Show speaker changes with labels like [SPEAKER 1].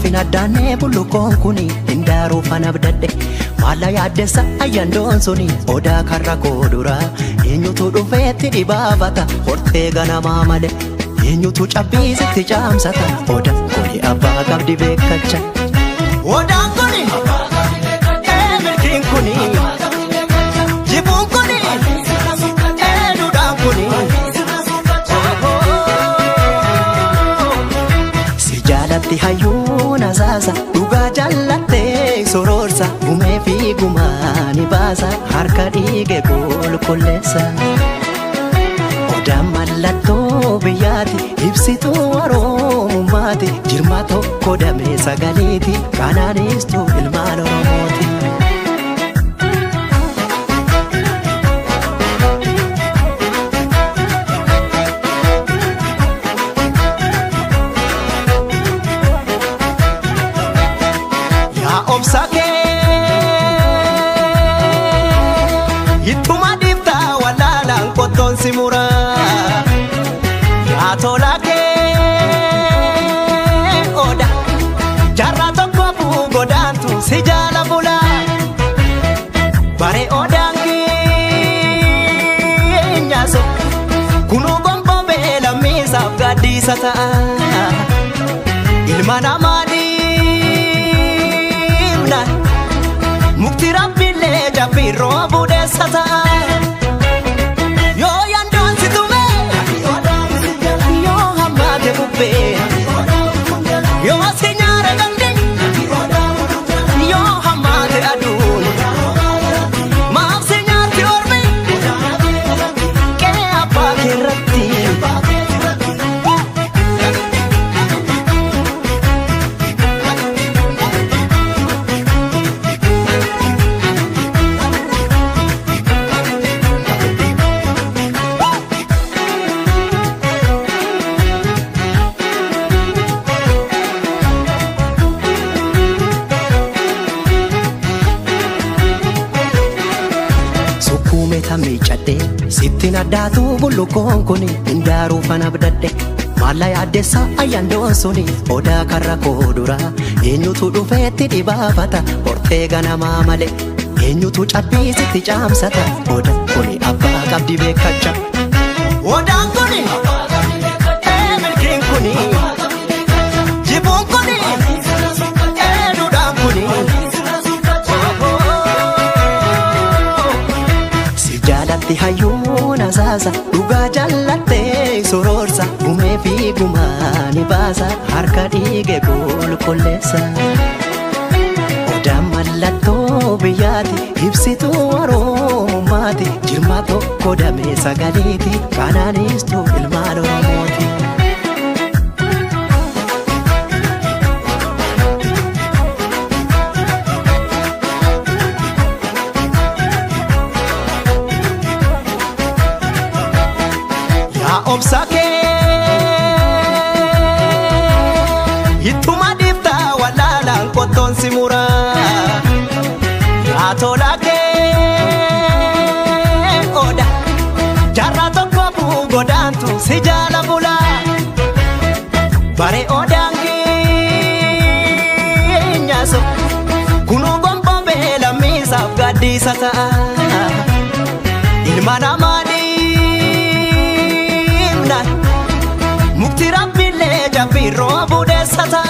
[SPEAKER 1] Gaafina daanee bullukoon kuni hindaaruu fanabdadhe maala yaaddessa ayyandoon suni odaa karra koodura eenyutu dhufeetti dhibaafata hortee ganamaa malee eenyutu cabbiisitti caamsata oda kuni abbaa qabdi beekacha odaan kuni milkiin kuni jibuun kuni duudhaan kuni si jaalatti hayyuun asaasa dhugaa jallattee sororsa gumee fi gumaani baasa harka dhiige qulqulleessa odaan mallattoo biyyaati ibsituu oromummaati jirma tokko damee sagaleeti kanaanistuu ilmaan oromooti. Obsake ittuma difta walalaan qottoon si mura yaa tolake oda jarra tokko buu godaantu si jaala bula bare odaan keenyaaso kunuu gomboo beela miisaaf gaddiisa ta'a ilma namaa mukti rabbiillee jabbii roobu deessata yoo yandoon si tume yoo hammaate bubbee yoo si nyaare gandi yoo hammaate aduun maaf si nyaarti ormi qee abbaa keerratti miicadhe sittiin addaatu bullukoon kuni hindaaruu fanabdadhe maala yaaddessa ayyandoon suni odaa karra koodura eenyutu dhufeetti dhibaafata hortee ganamaa malee eenyutu cabbiisitti caamsata oda kuni abbaa qabdi beekacha odaan kuni milkiin kuni jibuun kuni duudhaan kuni jaalatti hayyuun asaasa dhugaa jallattee sororsa gumee fi gumaani baasa harka dhiige qulqulleessa odaan mallattoo biyyaati ibsituu oromummaati jirma tokko damee sagaleeti kanaanistuu ilmaan oromooti. Obsake ittuma difta walalaan qottoon si mura yaa tolake oda jarra tokko buu godaantu si jaala bula bare odaan keenyaaso kunuu gomboo beela miisaaf gaddiisa ta'a ilma namaa mukti rabbiillee jabbii roobu deessata